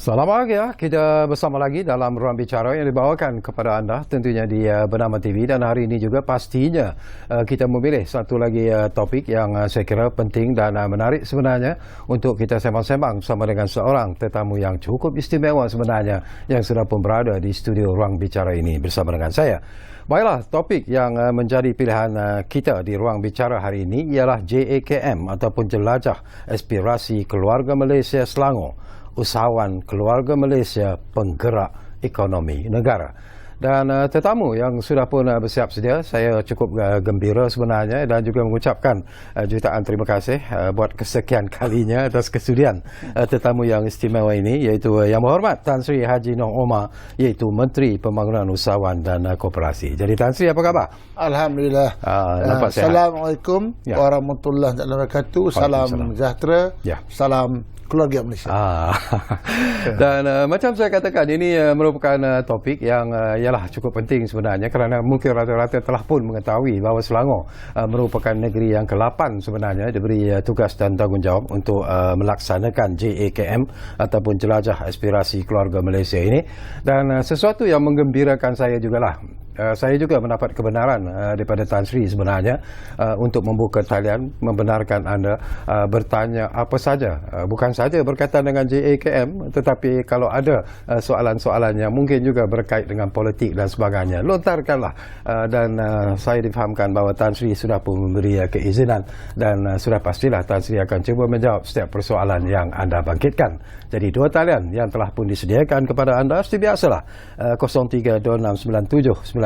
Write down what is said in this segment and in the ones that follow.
Selamat pagi ya, kita bersama lagi dalam Ruang Bicara yang dibawakan kepada anda tentunya di Bernama TV, dan hari ini juga pastinya kita memilih satu lagi topik yang saya kira penting dan menarik sebenarnya untuk kita sembang-sembang bersama dengan seorang tetamu yang cukup istimewa sebenarnya yang sudah pun berada di studio Ruang Bicara ini bersama dengan saya. Baiklah, topik yang menjadi pilihan kita di Ruang Bicara hari ini ialah JAKM ataupun Jelajah Aspirasi Keluarga Malaysia Selangor, usahawan keluarga Malaysia penggerak ekonomi negara. Dan tetamu yang sudah pun bersiap sedia, saya cukup gembira sebenarnya dan juga mengucapkan jutaan terima kasih buat kesekian kalinya atas kesudian tetamu yang istimewa ini, iaitu Yang Berhormat Tan Sri Haji Noh Omar, iaitu Menteri Pembangunan Usahawan dan Koperasi. Jadi Tan Sri, apa khabar? Alhamdulillah. Nampak sihat. Assalamualaikum warahmatullahi wabarakatuh. Salam sejahtera. Salam keluarga Malaysia. Dan macam saya katakan, ini merupakan topik yang ialah cukup penting sebenarnya, kerana mungkin rata-rata telah pun mengetahui bahawa Selangor merupakan negeri yang ke-8 sebenarnya diberi tugas dan tanggungjawab untuk melaksanakan JAKM ataupun Jelajah Aspirasi Keluarga Malaysia ini. Dan sesuatu yang menggembirakan saya jugalah, saya juga mendapat kebenaran daripada Tan Sri sebenarnya untuk membuka talian, membenarkan anda bertanya apa saja, bukan saja berkaitan dengan JAKM, tetapi kalau ada soalan-soalan yang mungkin juga berkait dengan politik dan sebagainya, lontarkanlah. Dan saya difahamkan bahawa Tan Sri sudah pun memberi keizinan, dan sudah pastilah Tan Sri akan cuba menjawab setiap persoalan yang anda bangkitkan. Jadi dua talian yang telah pun disediakan kepada anda seperti biasalah, 0326979767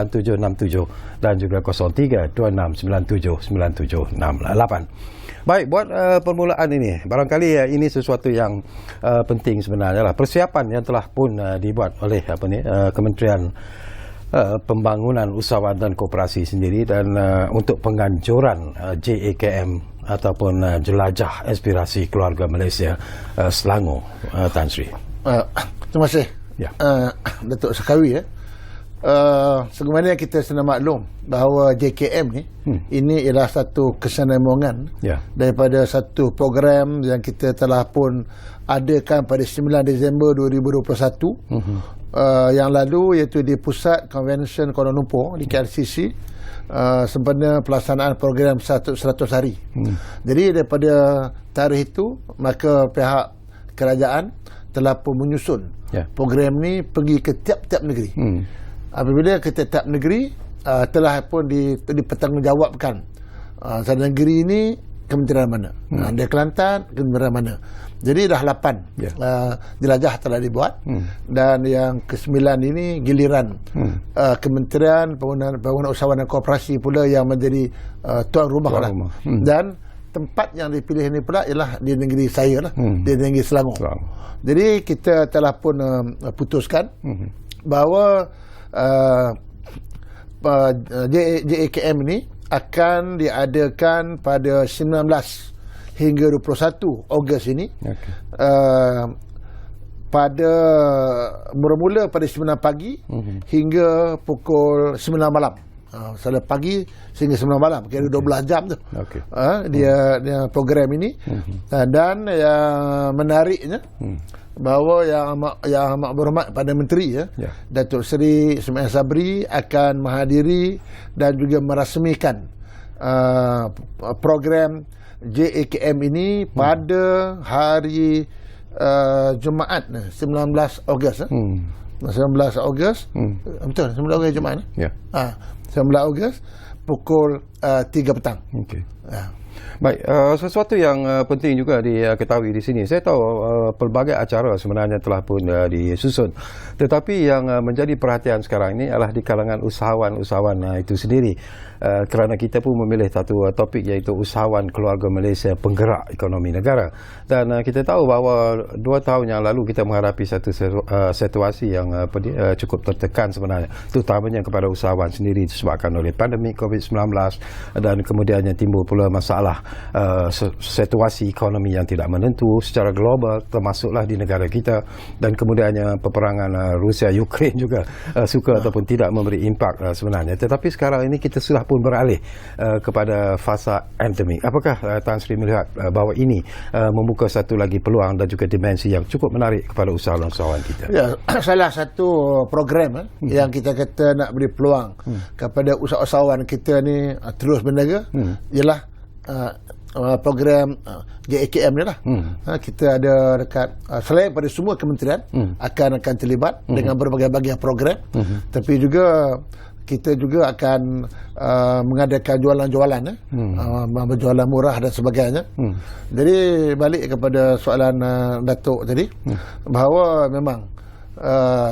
dan juga 0326979768. Baik, buat permulaan ini, barangkali ini sesuatu yang penting sebenarnya lah, persiapan yang telah pun dibuat oleh Kementerian Pembangunan Usahawan dan Koperasi sendiri, dan untuk penganjuran JAKM ataupun Jelajah Aspirasi Keluarga Malaysia Selangor, Tan Sri. Terima kasih, Datuk Sekawi. Sebagaimana kita sudah maklum bahawa JKM ni ini ialah satu kesinambungan daripada satu program yang kita telah pun adakan pada 9 Disember 2021 yang lalu, iaitu di Pusat Convention Kuala Lumpur di KLCC, sempena pelaksanaan program 100 hari. Jadi daripada tarikh itu, maka pihak kerajaan telah pun menyusun program ni pergi ke tiap-tiap negeri. Apabila ke tiap negeri telah pun dipertanggungjawabkan, satu negeri ini kementerian mana, ada Kelantan kementerian mana. Jadi dah 8 jelajah telah dibuat, dan yang ke-9 ini giliran Kementerian Pembangunan Usahawan dan Koperasi pula yang menjadi tuan rumah lah. Dan tempat yang dipilih ini pula ialah di negeri saya lah, di negeri Selangor. Jadi kita telah pun putuskan bahawa JAKM ini akan diadakan pada 19 hingga 21 Ogos ini. Pada bermula pada 9 pagi hingga pukul 9 malam. Salah pagi sehingga 9 malam, kira 12 jam tu. Dia program ini. Dan yang menariknya, bahawa yang amat berhormat pada Menteri Datuk Seri Ismail Sabri akan menghadiri dan juga merasmikan program JAKM ini pada hari Jumaat 19 Ogos. 19 Ogos, betul, 19 Ogos Jumaat. 19 Ogos pukul 3 petang. Baik, sesuatu yang penting juga diketahui di sini. Saya tahu pelbagai acara sebenarnya telah pun disusun, tetapi yang menjadi perhatian sekarang ini adalah di kalangan usahawan-usahawan itu sendiri. Kerana kita pun memilih satu topik, iaitu usahawan keluarga Malaysia penggerak ekonomi negara. Dan kita tahu bahawa 2 tahun yang lalu kita menghadapi satu situasi yang cukup tertekan sebenarnya, terutamanya kepada usahawan sendiri disebabkan oleh pandemik COVID-19, dan kemudiannya timbul pula masalah masalah situasi ekonomi yang tidak menentu secara global, termasuklah di negara kita, dan kemudiannya peperangan Rusia-Ukraine juga suka ataupun tidak memberi impak sebenarnya. Tetapi sekarang ini kita sudah pun beralih kepada fasa endemik. Apakah Tan Sri melihat bahawa ini membuka satu lagi peluang dan juga dimensi yang cukup menarik kepada usahawan-usahawan kita? Ya, salah satu program yang kita kata nak beri peluang kepada usahawan kita ni terus berniaga ialah program JKM ni lah. Kita ada dekat selain pada semua kementerian akan terlibat dengan berbagai-bagai program, tapi juga kita juga akan mengadakan jualan-jualan, berjualan murah dan sebagainya. Jadi balik kepada soalan Datuk tadi, bahawa memang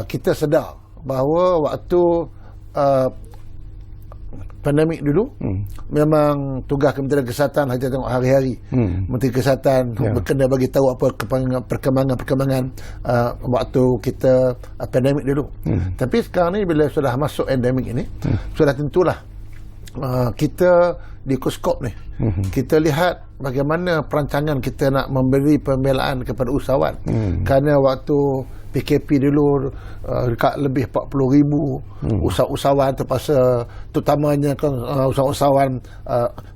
kita sedar bahawa waktu pandemik dulu memang tugas Kementerian Kesihatan hanya tengok hari-hari. Menteri Kesihatan berkena bagi tahu apa perkembangan waktu kita pandemik dulu. Tapi sekarang ni bila sudah masuk endemik ini, sudah tentulah kita di Kuskop ni kita lihat bagaimana perancangan kita nak memberi pembelaan kepada usahawan. Kerana waktu PKP dulu dekat lebih 40,000 usahawan terpaksa, terutamanya usahawan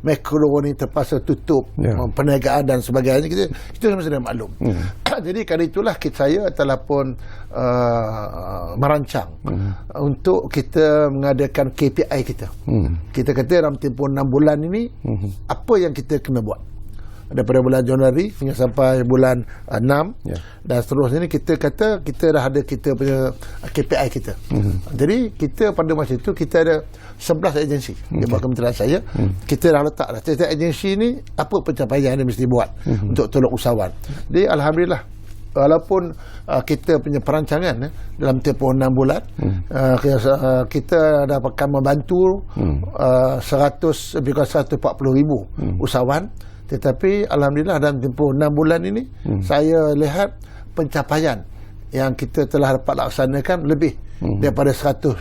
mikro ni terpaksa tutup perniagaan dan sebagainya. Kita sudah maklum. Jadi kali itulah saya telah pun merancang untuk kita mengadakan KPI kita. Kita kata dalam tempoh 6 bulan ini apa yang kita kena buat daripada bulan Januari hingga sampai bulan 6 dan seterusnya ni, kita kata kita dah ada kita punya KPI kita. Jadi kita pada masa itu kita ada 11 agensi di bawah kementerian saya. Kita dah letak dah setiap agensi ni apa pencapaian yang mesti buat untuk tolong usahawan. Jadi alhamdulillah, walaupun kita punya perancangan dalam tempoh 6 bulan kita dapatkan membantu 140,000 usahawan. Tetapi alhamdulillah dalam tempoh 6 bulan ini saya lihat pencapaian yang kita telah dapat laksanakan lebih daripada 100,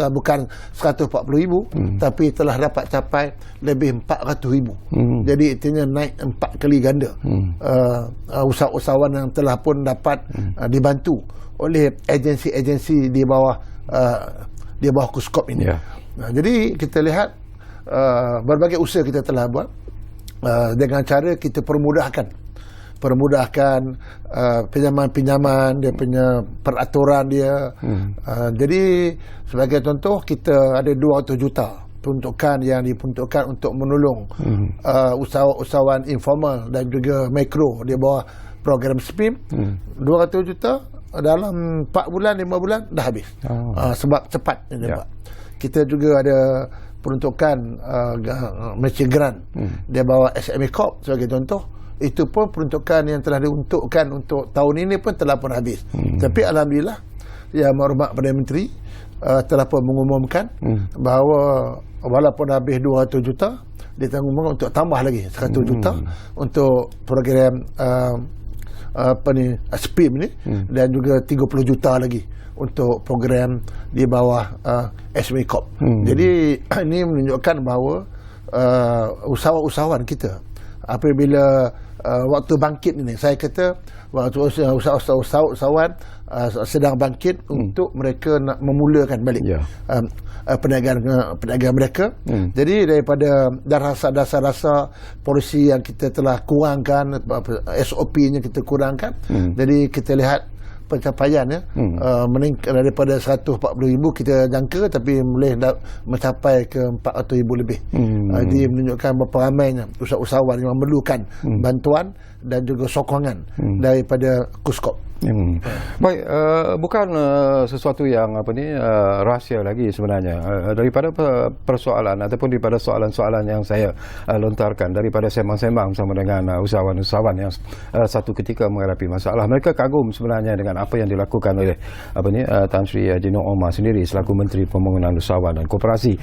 bukan 140,000 tapi telah dapat capai lebih 400,000. Jadi artinya naik 4 kali ganda usahawan yang telah pun dapat dibantu oleh agensi-agensi di bawah Kuskop ini. Jadi kita lihat berbagai usaha kita telah buat dengan cara kita permudahkan pinjaman-pinjaman, dia punya peraturan dia. Jadi sebagai contoh, kita ada 200 juta peruntukan yang diperuntukkan untuk menolong usahawan informal dan juga mikro di bawah program SPIM. 200 juta dalam 4 bulan 5 bulan dah habis. Sebab cepat dia buat. Kita juga ada peruntukan matching grant dia bawa SME Corp sebagai contoh. Itu pun peruntukan yang telah diuntukkan untuk tahun ini pun telah pun habis. Tapi alhamdulillah, Yang Berhormat Perdana Menteri telah pun mengumumkan bahawa walaupun habis 200 juta, dia tanggung untuk tambah lagi 100 juta untuk program SPIM ni, dan juga 30 juta lagi untuk program di bawah SME Corp. Jadi ini menunjukkan bahawa usahawan kita apabila waktu bangkit ini, saya kata waktu usahawan sedang bangkit untuk mereka nak memulakan balik perniagaan mereka. Jadi daripada dasar-dasar polisi yang kita telah kurangkan, SOP-nya kita kurangkan, jadi kita lihat pencapaiannya meningkat daripada 140,000 kita jangka, tapi boleh mencapai ke 400,000 lebih. Jadi menunjukkan berapa ramainya usahawan yang memerlukan bantuan dan juga sokongan daripada Kuskop. Baik, bukan sesuatu yang rahsia lagi sebenarnya. Daripada persoalan ataupun daripada soalan-soalan yang saya lontarkan, daripada sembang-sembang bersama dengan usahawan-usahawan yang satu ketika menghadapi masalah, mereka kagum sebenarnya dengan apa yang dilakukan oleh Tan Sri Haji Nur Omar sendiri selaku Menteri Pembangunan Usahawan dan Koperasi.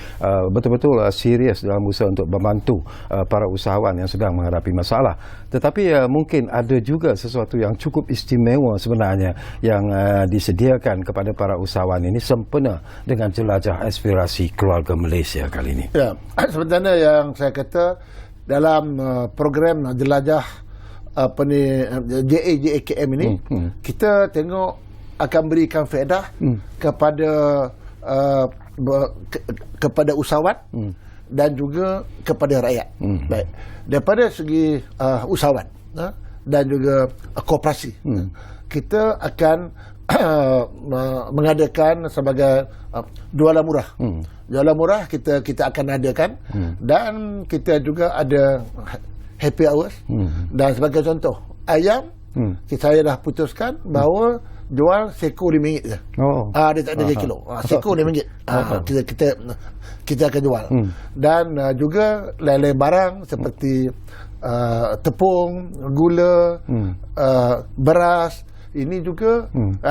Betul-betul serius dalam usaha untuk membantu para usahawan yang sedang menghadapi masalah. Tetapi mungkin ada juga sesuatu yang cukup istimewa sebenarnya yang disediakan kepada para usahawan ini sempena dengan jelajah aspirasi keluarga Malaysia kali ini. Ya, sebenarnya yang saya kata dalam program jelajah JAKM ini, kita tengok akan berikan faedah kepada kepada usahawan dan juga kepada rakyat. Baik, daripada segi usahawan dan juga koperasi, kita akan mengadakan sebagai jualan murah. Jualan murah kita akan adakan, dan kita juga ada happy hours. Dan sebagai contoh, ayam saya dah putuskan bahawa jual seko RM5 je. Dia tak ada kilo. Seko RM5. Kita akan jual. Dan juga lain-lain barang seperti tepung, gula, beras, ini juga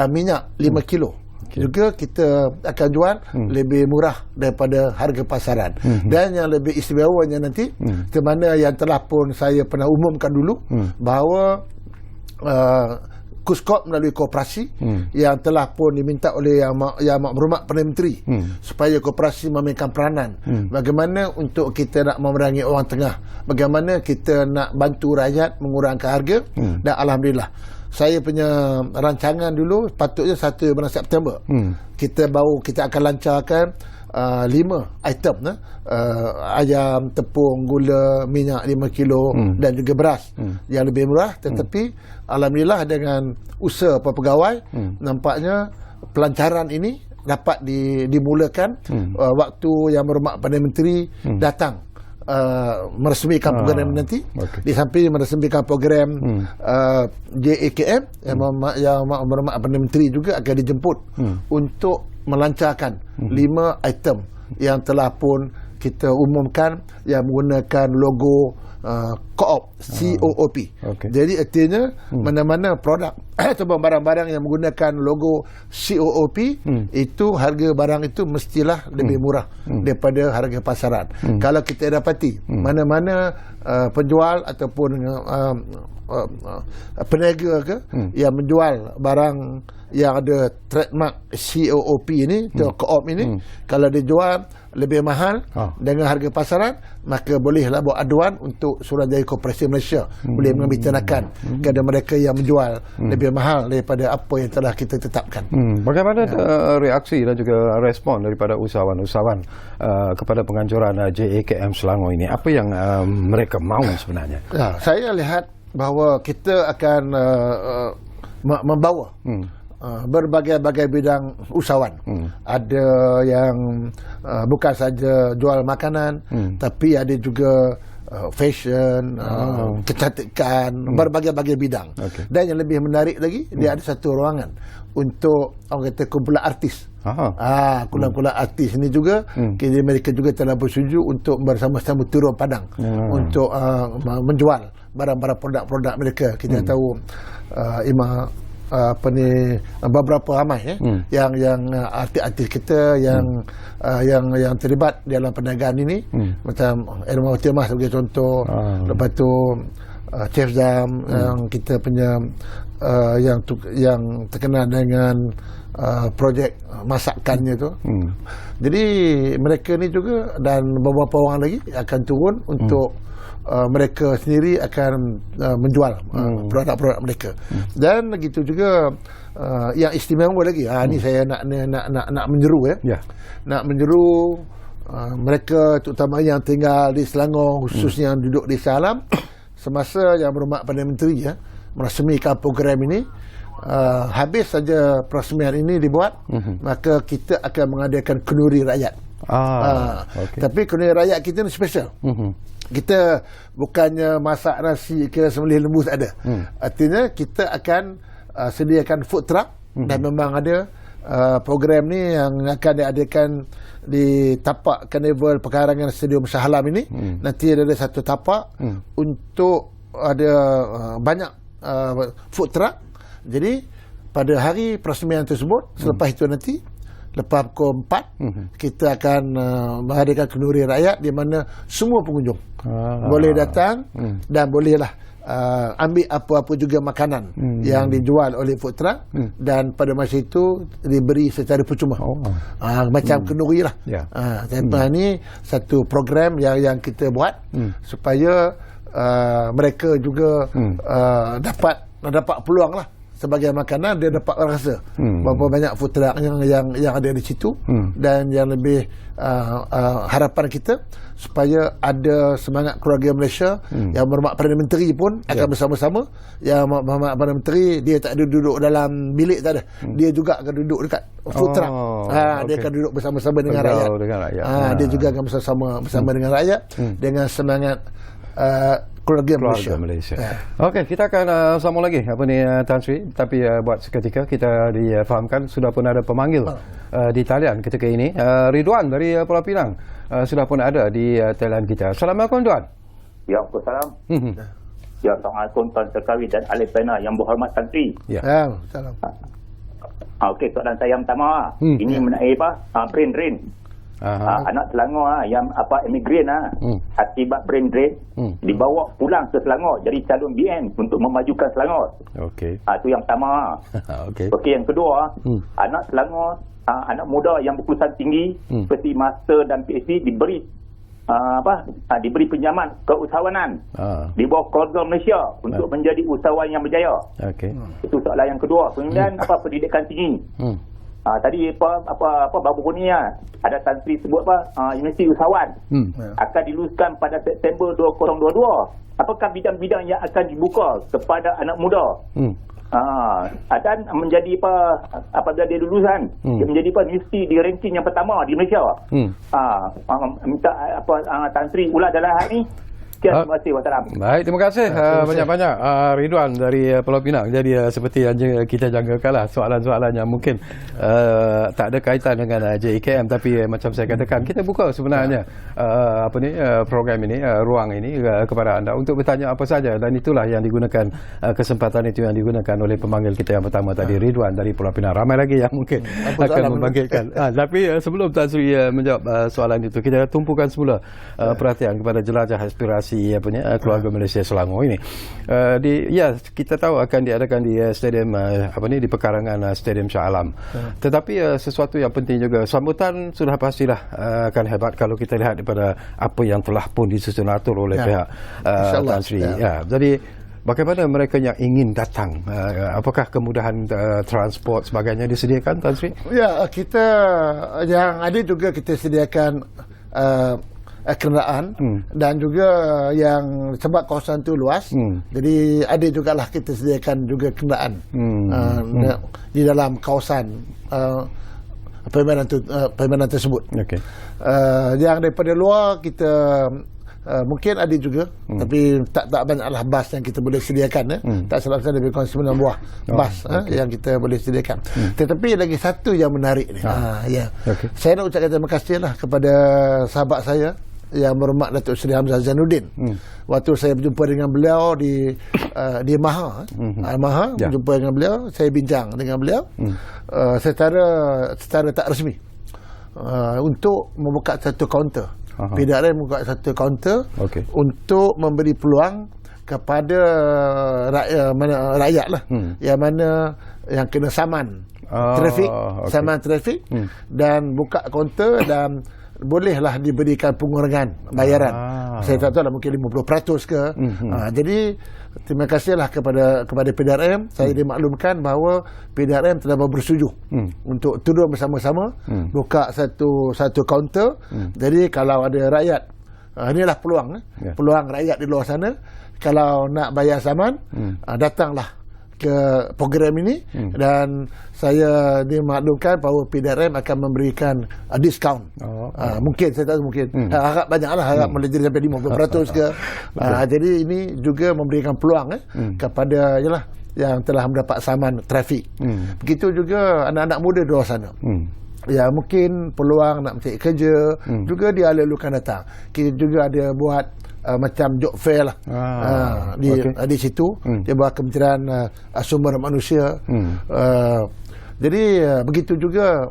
minyak 5 kilo. Juga kita akan jual lebih murah daripada harga pasaran. Dan yang lebih istimewanya nanti, ke mana yang telah pun saya pernah umumkan dulu, bahawa KUSKOP melalui koperasi yang telah pun diminta oleh Yang Berhormat Perdana Menteri supaya koperasi memainkan peranan. Bagaimana untuk kita nak memerangi orang tengah, bagaimana kita nak bantu rakyat mengurangkan harga. Dan Alhamdulillah, saya punya rancangan dulu patutnya 1 bulan September. Kita akan lancarkan 5 item, ayam, tepung, gula, minyak 5 kilo dan juga beras yang lebih murah. Tetapi Alhamdulillah, dengan usaha pegawai, nampaknya pelancaran ini dapat dimulakan waktu Yang Berhormat Perdana Menteri datang meresmikan program nanti. Di samping meresmikan program JAKM, Yang Berhormat Perdana Menteri juga akan dijemput untuk melancarkan 5 item yang telah pun kita umumkan yang menggunakan logo Co-op, COOP. Jadi artinya mana-mana produk atau barang-barang yang menggunakan logo COOP, itu harga barang itu mestilah lebih murah daripada harga pasaran. Kalau kita dapati mana-mana penjual ataupun peniaga ke yang menjual barang yang ada trademark COOP ini, Co-op ini, kalau dia jual lebih mahal dengan harga pasaran, maka bolehlah buat aduan untuk Suruhanjaya Koperasi Malaysia, boleh mengambil tindakan kepada mereka yang menjual lebih mahal daripada apa yang telah kita tetapkan. Bagaimana reaksi dan juga respon daripada usahawan-usahawan kepada penganjuran JAKM Selangor ini? Apa yang mereka mahu sebenarnya? Saya lihat bahawa kita akan membawa berbagai-bagai bidang usahawan. Ada yang bukan saja jual makanan, tapi ada juga fashion, kecantikan, berbagai-bagai bidang. Dan yang lebih menarik lagi, dia ada satu ruangan untuk orang kata kumpulan artis. Kumpulan artis ini juga, mereka juga telah bersetuju untuk bersama-sama turun padang untuk menjual barang-barang produk-produk mereka. Kita tahu beberapa ramai yang artis-artis kita yang terlibat dalam perniagaan ini, macam Erma Fatimah sebagai contoh, lepas tu Chef Zam, yang kita punya yang terkenal dengan projek masakannya tu. Jadi mereka ni juga dan beberapa orang lagi akan turun untuk mereka sendiri akan menjual produk-produk mereka. Dan begitu juga yang istimewa lagi, ni saya nak menyeru nak menyeru mereka, terutama yang tinggal di Selangor, khususnya yang duduk di Shah Alam, semasa Yang Berhormat Perdana Menteri meresmikan program ini, habis saja peresmian ini dibuat, maka kita akan mengadakan kenduri rakyat. Tapi kenduri rakyat kita ni special. Kita bukannya masak nasi ke sembelih lembu, tak ada. Artinya kita akan sediakan food truck, dan memang ada program ni yang akan diadakan di tapak Karnival Pekarangan Stadium Shah Alam ini. Nanti ada satu tapak untuk ada banyak food truck. Jadi pada hari peresmian tersebut, selepas itu nanti, lepas pukul 4, kita akan mengadakan kenduri rakyat, di mana semua pengunjung boleh datang dan bolehlah ambil apa-apa juga makanan yang dijual oleh food truck dan pada masa itu diberi secara percuma. Macam kenduri lah. Ini satu program yang kita buat supaya mereka juga dapat peluang lah. Sebagai makanan dia dapat rasa berapa banyak food truck yang ada di situ dan yang lebih harapan kita supaya ada semangat keluarga Malaysia yang berhormat Perdana Menteri pun akan bersama-sama. Yang berhormat Perdana Menteri dia tak ada duduk dalam bilik, tak ada, dia juga akan duduk dekat food truck. Dia akan duduk bersama-sama dengan rakyat. Dia juga akan bersama dengan rakyat dengan semangat keluarga Malaysia. Okey, kita akan sambung lagi Tan Sri, tapi buat seketika kita difahamkan sudah pun ada pemanggil di talian ketika ini. Ridwan dari Pulau Pinang sudah pun ada di talian kita. Assalamualaikum Tuan. Ya, Waalaikumsalam. Ya, Assalamualaikum Tuan Sekawi dan ahli panel yang berhormat Tan Sri. Ya. Salam. Okey, soalan saya yang pertama ini mengenai brain drain. Anak Selangor yang imigran akibat brain drain dibawa pulang ke Selangor jadi calon BN untuk memajukan Selangor. Okey. Itu yang pertama. Okey, yang kedua, anak Selangor, anak muda yang berkelulusan tinggi seperti master dan PhD diberi diberi pinjaman keusahawanan di bawah keluarga Malaysia untuk menjadi usahawan yang berjaya. Okey. Itu soalan yang kedua. Kemudian pendidikan tinggi. Tadi baru ni ada Tan Sri sebut Universiti Usahawan akan diluluskan pada September 2022. Apakah bidang-bidang yang akan dibuka kepada anak muda? Dan menjadi apabila dia lulusan dia menjadi universiti di ranking yang pertama di Malaysia. Minta Tan Sri ulas dalam hal ni. Terima kasih. Baik, terima kasih banyak-banyak Ridwan dari Pulau Pinang. Jadi seperti yang kita jangkakanlah soalan-soalan yang mungkin tak ada kaitan dengan JKM, tapi macam saya katakan kita buka sebenarnya program ini, ruang ini kepada anda untuk bertanya apa saja, dan itulah yang digunakan, kesempatan itu yang digunakan oleh pemanggil kita yang pertama tadi, Ridwan dari Pulau Pinang. Ramai lagi yang mungkin akan membangkitkan. Tapi sebelum Tan Sri menjawab soalan itu, kita tumpukan semula perhatian kepada jelajah aspirasi keluarga Malaysia Selangor ini. Kita tahu akan diadakan di stadium di pekarangan Stadium Shah Alam. Tetapi sesuatu yang penting juga, sambutan sudah pastilah akan hebat kalau kita lihat daripada apa yang telah pun disusun atur oleh pihak Tan Sri. Jadi bagaimana mereka yang ingin datang? Apakah kemudahan transport sebagainya disediakan, Tan Sri? Ya, kita yang ada juga kita sediakan kenderaan dan juga yang sebab kawasan itu luas, jadi ada jugalah kita sediakan juga kenderaan di dalam kawasan permainan tersebut. Yang daripada luar kita mungkin ada juga, tapi tak banyaklah bas yang kita boleh sediakan. Tak salah saya lebih kurang 9 buah bas yang kita boleh sediakan. Tetapi lagi satu yang menarik ni, saya nak ucapkan terima kasih lah kepada sahabat saya yang berhormat Datuk Seri Hamzah Zainuddin. Waktu saya berjumpa dengan beliau di Maha, berjumpa dengan beliau, saya bincang dengan beliau secara tak rasmi untuk membuka satu kaunter. PDRM membuka satu kaunter untuk memberi peluang kepada rakyat lah, yang mana yang kena saman trafik, dan buka kaunter dan bolehlah diberikan pengurangan bayaran. Saya tak tahu lah, mungkin 50% ke. Jadi terima kasihlah kepada PDRM. Saya dimaklumkan bahawa PDRM telah bersetuju untuk turun bersama-sama buka satu kaunter. Jadi kalau ada rakyat, inilah peluang rakyat di luar sana, kalau nak bayar saman, datanglah ke program ini, dan saya dimaklumkan bahawa PDRM akan memberikan diskaun. Mungkin saya tahu, mungkin harap banyaklah, harap menjadi sampai 50% ke. Jadi ini juga memberikan peluang kepada yang telah mendapat saman trafik. Begitu juga anak-anak muda di luar sana. Ya, mungkin peluang nak mencari kerja juga dia lalukan datang. Kita juga ada buat macam job fair lah di situ. Dia buat Kementerian Sumber Manusia. Jadi begitu juga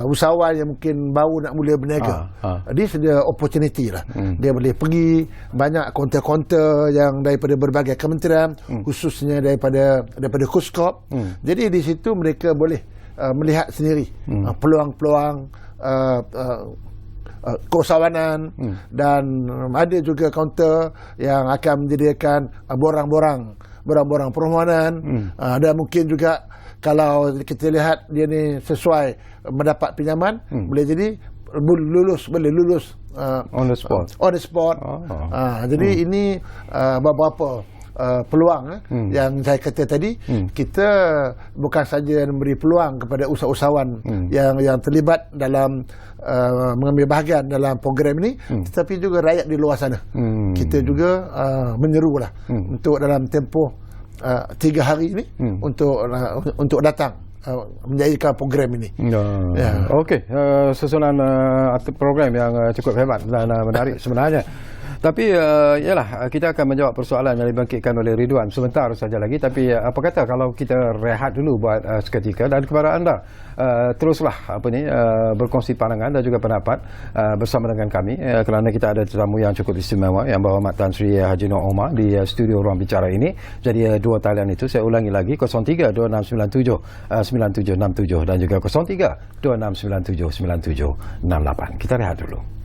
usahawan yang mungkin baru nak mula berniaga, dia sedia opportunity lah. Dia boleh pergi banyak kaunter-kaunter yang daripada berbagai kementerian, khususnya daripada Kuskop. Jadi di situ mereka boleh melihat sendiri peluang-peluang keusahawanan, dan ada juga kaunter yang akan menyediakan borang-borang permohonan, dan mungkin juga kalau kita lihat dia ni sesuai mendapat pinjaman, boleh jadi boleh lulus on the spot. Jadi ini beberapa peluang yang saya kata tadi. Kita bukan saja memberi peluang kepada usahawan yang terlibat dalam mengambil bahagian dalam program ini, tetapi juga rakyat di luar sana. Kita juga menyerulah untuk dalam tempoh 3 hari ini untuk datang menjadikan program ini. Okey, susunan program yang cukup hebat dan menarik sebenarnya. Tapi yalah, kita akan menjawab persoalan yang dibangkitkan oleh Ridwan sebentar saja lagi. Tapi apa kata kalau kita rehat dulu buat seketika, dan kepada anda teruslah berkongsi pandangan dan juga pendapat bersama dengan kami, kerana kita ada tetamu yang cukup istimewa, yang berhormat Tan Sri Haji Nur Omar di studio Ruang Bicara ini. Jadi 2 talian itu saya ulangi lagi, 0326979767 dan juga 0326979768. Kita rehat dulu.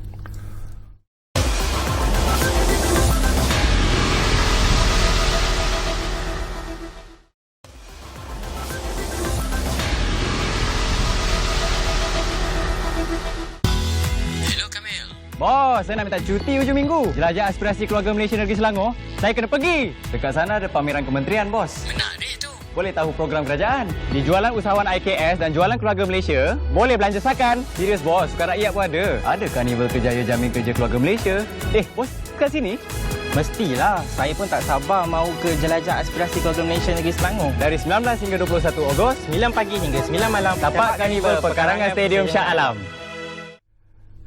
Bos, saya nak minta cuti hujung minggu. Jelajah aspirasi keluarga Malaysia Negeri Selangor. Saya kena pergi. Dekat sana ada pameran kementerian, bos. Menarik tu. Boleh tahu program kerajaan. Di jualan usahawan IKS dan jualan keluarga Malaysia, boleh belanja sakan. Serius, bos. Sukan rakyat pun ada. Ada Karnival Kerjaya Jamin Kerja Keluarga Malaysia. Bos, kat sini? Mestilah. Saya pun tak sabar mau ke jelajah aspirasi keluarga Malaysia Negeri Selangor. Dari 19 hingga 21 Ogos, 9 pagi hingga 9 malam. tapak Karnival Pekarangan Stadium Shah Alam.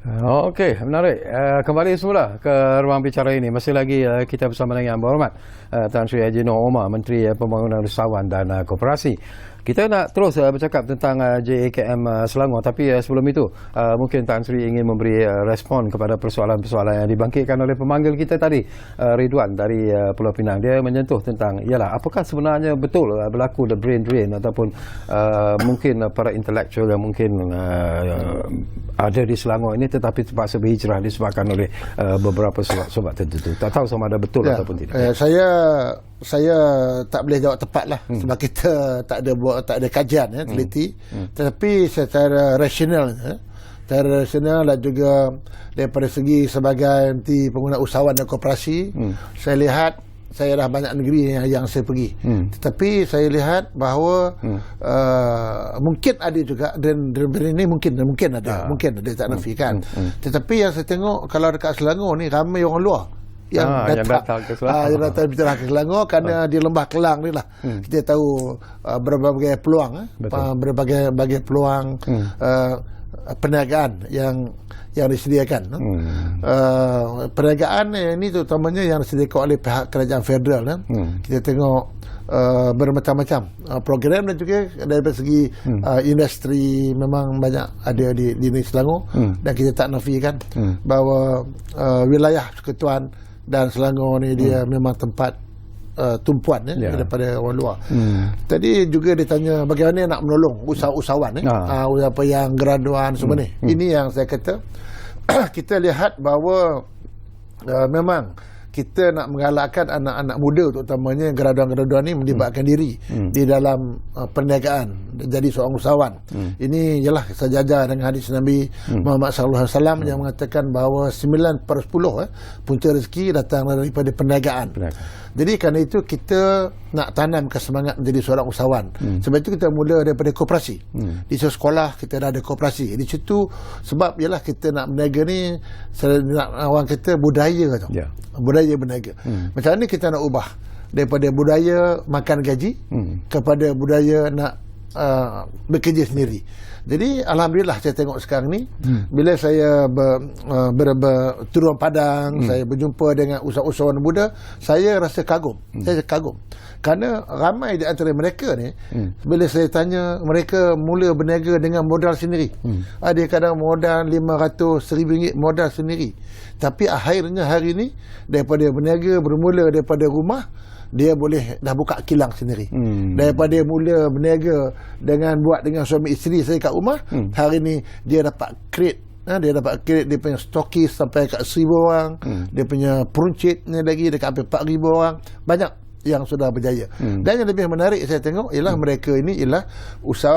Okey, menarik. Kembali semula ke ruang bicara ini. Masih lagi kita bersama dengan Yang Berhormat Tan Sri Haji Nur Omar, Menteri Pembangunan Usahawan dan Koperasi. Kita nak terus bercakap tentang JKM Selangor, tapi sebelum itu mungkin Tan Sri ingin memberi respon kepada persoalan-persoalan yang dibangkitkan oleh pemanggil kita tadi, Ridwan dari Pulau Pinang. Dia menyentuh tentang, ialah apakah sebenarnya betul berlaku the brain drain, ataupun mungkin para intelektual yang mungkin ada di Selangor ini tetapi terpaksa berhijrah disebabkan oleh beberapa sebab tertentu. Tak tahu sama ada betul ataupun tidak. Saya tak boleh jawab tepat lah, sebab kita tak ada kajian teliti. Tetapi secara rasional dan juga daripada segi sebagai Menteri Pengguna Usahawan dan Koperasi, saya lihat, saya dah banyak negeri yang saya pergi, tetapi saya lihat bahawa mungkin ada juga, dan ini mungkin ada tak nafikan. Tetapi yang saya tengok, kalau dekat Selangor ni ramai orang luar yang datang ke Selangor, yang datang bicara ke Selangor kerana di Lembah Kelang ni lah. Kita tahu berbagai peluang, berbagai peluang perniagaan yang disediakan. Perniagaan ini terutamanya yang disediakan oleh pihak kerajaan federal. Kita tengok bermacam-macam program, dan juga dari segi industri memang banyak ada di negeri Selangor. Dan kita tak nafikan bahawa wilayah Persekutuan dan Selangor ni dia memang tempat tumpuan daripada orang luar. Tadi juga ditanya bagaimana nak menolong usahawan apa yang graduan semua ni. Ini yang saya kata kita lihat bahawa memang kita nak menggalakkan anak-anak muda, terutamanya graduan-graduan ni, melibatkan diri di dalam perniagaan, jadi seorang usahawan. Ini ialah sejajar dengan hadis Nabi Muhammad SAW yang mengatakan bahawa 9/10 punca rezeki datang daripada perniagaan. Jadi kerana itu kita nak tanamkan semangat menjadi seorang usahawan. Sebab itu kita mula daripada koperasi. Di sekolah kita dah ada koperasi. Di situ sebab ialah kita nak berniaga ni, nak orang kata budaya tu. Budaya berniaga. Macam mana kita nak ubah daripada budaya makan gaji kepada budaya nak bekerja sendiri. Jadi alhamdulillah saya tengok sekarang ni bila saya turun padang, saya berjumpa dengan usahawan muda, saya rasa kagum. Saya kagum. Kerana ramai di antara mereka ni bila saya tanya, mereka mula berniaga dengan modal sendiri. Ada kadang modal RM500, RM1,000 modal sendiri. Tapi akhirnya hari ni daripada berniaga bermula daripada rumah, dia boleh dah buka kilang sendiri. Daripada mula berniaga buat dengan suami isteri saya kat rumah, hari ni dia dapat create, dia dapat create dia punya stokis sampai kat 1,000 orang, dia punya peruncit ni lagi dekat hampir 4,000 orang. Banyak yang sudah berjaya. Dan yang lebih menarik saya tengok ialah mereka ini ialah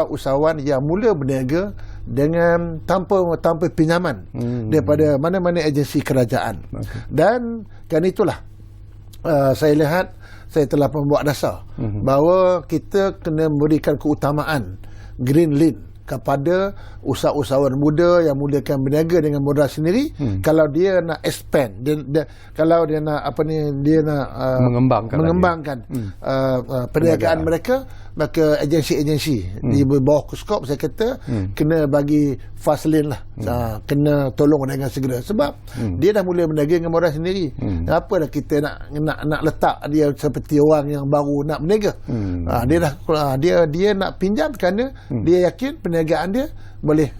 usahawan yang mula berniaga dengan tanpa pinjaman daripada mana-mana agensi kerajaan. Dan kan itulah saya lihat, saya telah membuat dasar bahawa kita kena memberikan keutamaan green lane kepada usahawan muda yang mulakan berniaga dengan modal sendiri. Kalau dia nak expand, kalau dia nak mengembangkan perniagaan mereka, maka agensi-agensi di bawah Kuskop saya kata kena bagi fast lane lah, kena tolong dengan segera, sebab dia dah mula berniaga dengan modal sendiri. Apa dah kita nak letak dia seperti orang yang baru nak berniaga. Dia nak pinjam kerana dia yakin perniagaan dia boleh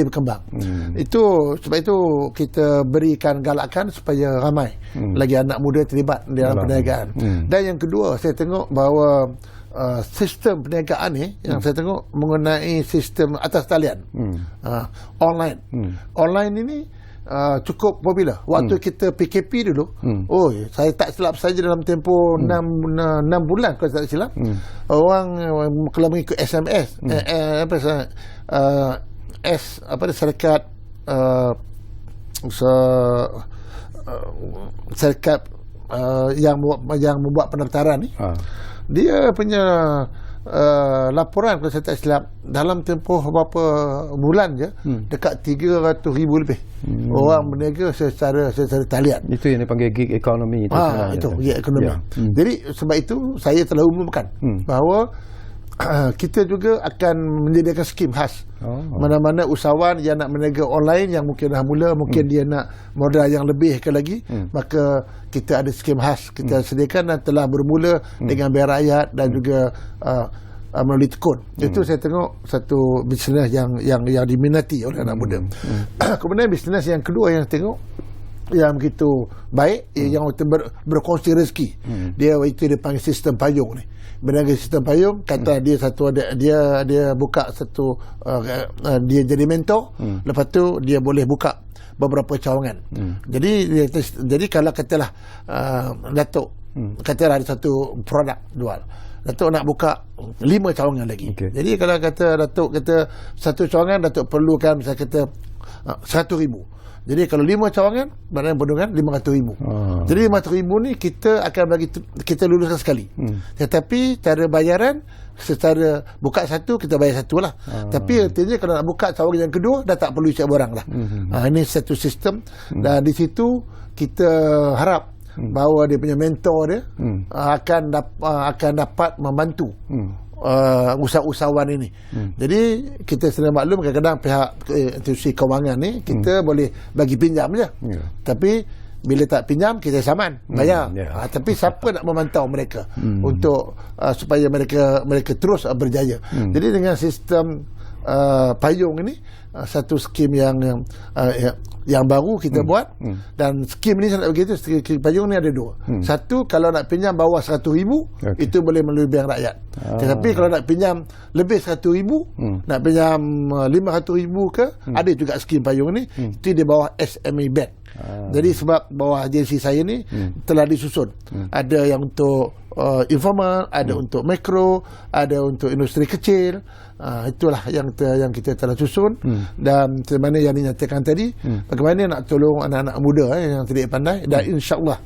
berkembang. Sebab itu kita berikan galakan supaya ramai lagi anak muda terlibat dalam perniagaan. Dan yang kedua, saya tengok bahawa sistem perniagaan ni yang saya tengok mengenai sistem atas talian, online. Online ini cukup popular. Waktu kita PKP dulu, saya tak silap saja dalam tempoh 6 bulan kalau tak silap, orang kalau mengikut SMS, syarikat yang membuat pendaftaran ni, dia punya laporan kalau saya tak silap dalam tempoh beberapa bulan je dekat 300,000 lebih orang berniaga secara talian. Itu yang dipanggil gig economy itu gig economy. Jadi sebab itu saya telah umumkan bahawa kita juga akan menyediakan skim khas. Mana-mana usahawan yang nak berniaga online, yang mungkin dah mula, mungkin dia nak modal yang lebih ke lagi, maka kita ada skim khas kita sediakan dan telah bermula dengan Bank Rakyat dan juga melalui tekun. Itu saya tengok satu bisnes yang diminati oleh anak muda. Kemudian bisnes yang kedua yang tengok yang begitu baik, yang berkongsi rezeki. Dia panggil sistem payung ni. Berniaga sistem payung, kata dia buka satu, dia jadi mentor, lepas tu dia boleh buka beberapa cawangan. Jadi kalau katalah Datuk katalah ada satu produk jual, Datuk nak buka 5 cawangan lagi. Jadi kalau kata Datuk kata satu cawangan Datuk perlukan misalnya kata 100,000. Jadi kalau 5 cawangan, maknanya penuh kan 500,000. Jadi 500,000 ni kita akan bagi, kita luluskan sekali. Tetapi cara bayaran secara buka satu, kita bayar satu lah. Tapi artinya kalau nak buka cawangan yang kedua, dah tak perlu siap barang lah. Ini satu sistem. Dan di situ kita harap bahawa dia punya mentor dia akan dapat membantu usahawan ini. Jadi kita sedia maklum kadang-kadang pihak institusi kewangan ni kita boleh bagi pinjam je. Tapi bila tak pinjam kita saman bayar. Tapi siapa nak memantau mereka untuk supaya mereka terus berjaya. Jadi dengan sistem payung ini satu skim yang baru kita buat, dan skim ni saya nak begitu, skim payung ni ada 2. Satu, kalau nak pinjam bawah 100,000 itu boleh melalui Bank Rakyat. Tetapi kalau nak pinjam lebih 100,000, nak pinjam 500,000 ke, ada juga skim payung ni, itu di bawah SME Bank. Jadi sebab bawah agensi saya ni telah disusun, ada yang untuk informal, ada untuk mikro, ada untuk industri kecil. Itulah yang kita telah susun. Dan sebagaimana yang dinyatakan tadi, bagaimana nak tolong anak-anak muda yang tidak pandai. Dan insya-Allah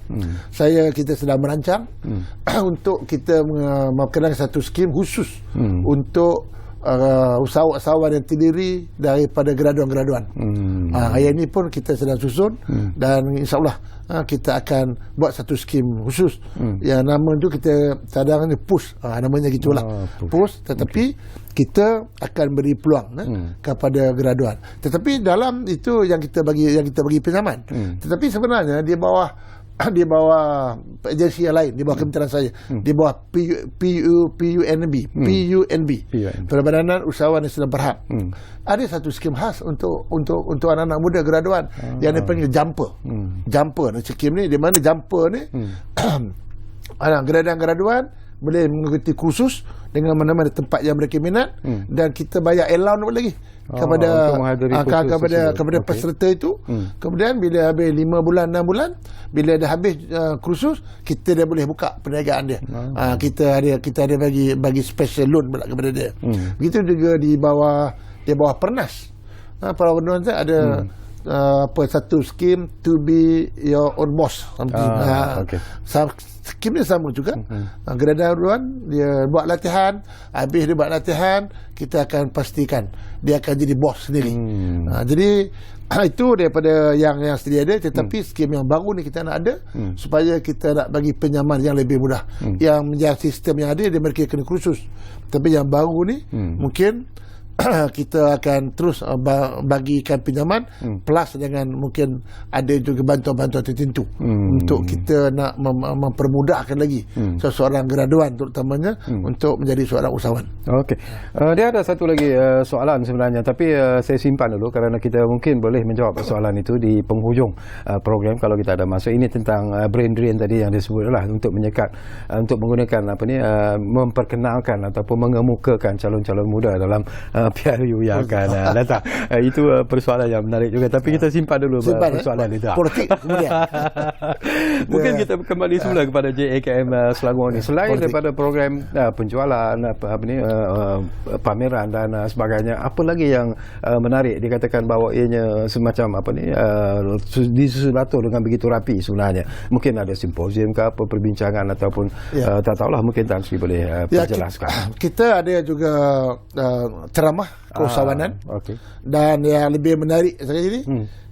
kita sedang merancang untuk kita memperkenalkan satu skim khusus untuk usahawan yang terdiri daripada graduan-graduan. Yang ini pun kita sedang susun dan insyaAllah kita akan buat satu skim khusus yang nama tu kita cadang ni push, namanya gitulah, push, tetapi kita akan beri peluang kepada graduan. Tetapi dalam itu yang kita bagi pinjaman. Tetapi sebenarnya di bawah agensi yang lain, di bawah kementerian saya, di bawah PUNB, Perbadanan Usahawan Islam Berhad. Ada satu skim khas untuk anak-anak muda graduan yang dipanggil jumper. Jumper skim ni, di mana jumper ni graduan boleh mengikuti kursus dengan mana-mana tempat yang mereka minat dan kita bayar allowance lagi kepada peserta itu. Kemudian bila habis 5 bulan 6 bulan, bila dah habis kursus, kita dah boleh buka perniagaan dia. Kita ada bagi special loan pula kepada dia. Begitu juga di bawah Pernas. Para penonton saya ada satu skim to be your own boss. Skim ni sama juga. Graduan dia buat latihan, habis dia buat latihan, kita akan pastikan dia akan jadi bos sendiri. Jadi itu daripada yang sedia ada, tetapi skim yang baru ni kita nak ada supaya kita nak bagi pinjaman yang lebih mudah. Yang sistem yang ada dia mereka kena kursus. Tapi yang baru ni mungkin kita akan terus bagikan pinjaman plus dengan mungkin ada juga bantuan-bantuan tertentu untuk kita nak mempermudahkan lagi seseorang graduan terutamanya untuk menjadi seorang usahawan. Okey. Dia ada satu lagi soalan sebenarnya, tapi saya simpan dulu kerana kita mungkin boleh menjawab soalan itu di penghujung program kalau kita ada masa. Ini tentang brain drain tadi yang disebutlah untuk menyekat, untuk menggunakan memperkenalkan ataupun mengemukakan calon-calon muda dalam PRU yang akan datang. Itu persoalan yang menarik juga, tapi kita simpan dulu persoalan itu. Politik kemudian. Mungkin kita kembali semula kepada JKM Selangor ni. Selain daripada program penjualan, pameran dan sebagainya, apa lagi yang menarik dikatakan bahawa ianya semacam disusun dengan begitu rapi sebenarnya? Mungkin ada simposium ke apa, perbincangan ataupun tak tahulah, mungkin Tan Sri boleh perjelaskan. Kita ada juga ceramah keusahawanan dan yang lebih menarik sekali ini,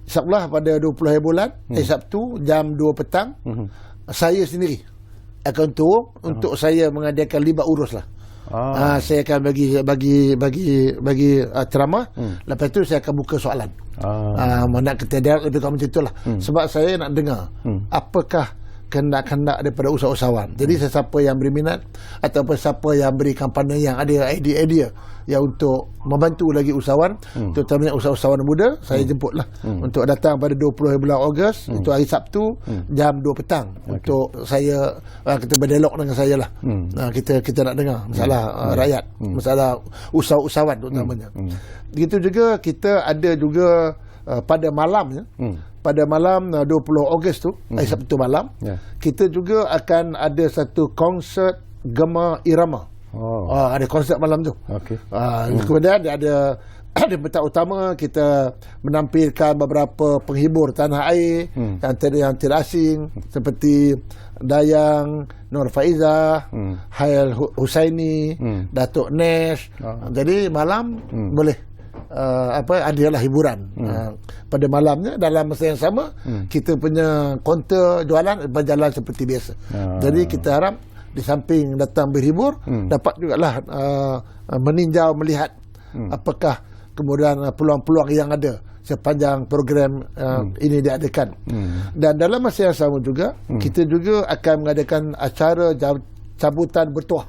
insyaAllah pada 20 hari bulan Sabtu jam 2 petang saya sendiri akan turun untuk saya mengadakan libat urus lah. Saya akan bagi ceramah. Lepas tu saya akan buka soalan. Nak kita dia lebih kurang macam itulah. Sebab saya nak dengar apakah kendak-kendak daripada usahawan. Jadi siapa yang berminat ataupun siapa yang berikan pandangan yang ada idea-idea yang untuk membantu lagi usahawan, terutamanya usahawan muda, saya jemputlah untuk datang pada 20 bulan Ogos, itu hari Sabtu jam 2 petang untuk saya kita berdialog dengan saya lah. Kita nak dengar masalah rakyat, masalah usahawan terutamanya. Begitu juga kita ada juga pada malamnya, pada malam 20 Ogos tu, hari Sabtu malam, kita juga akan ada satu konsert Gema Irama. Ada konsert malam tu. Kemudian ada pentas utama, kita menampilkan beberapa penghibur tanah air yang tidak asing seperti Dayang Nur Faizah, Hail Husaini, Datuk Nesh. Jadi malam boleh adalah hiburan. Pada malamnya dalam masa yang sama kita punya kaunter jualan berjalan seperti biasa. Jadi kita harap di samping datang berhibur, dapat jugalah meninjau, melihat apakah kemudian peluang-peluang yang ada sepanjang program ini diadakan. Dan dalam masa yang sama juga kita juga akan mengadakan acara cabutan bertuah.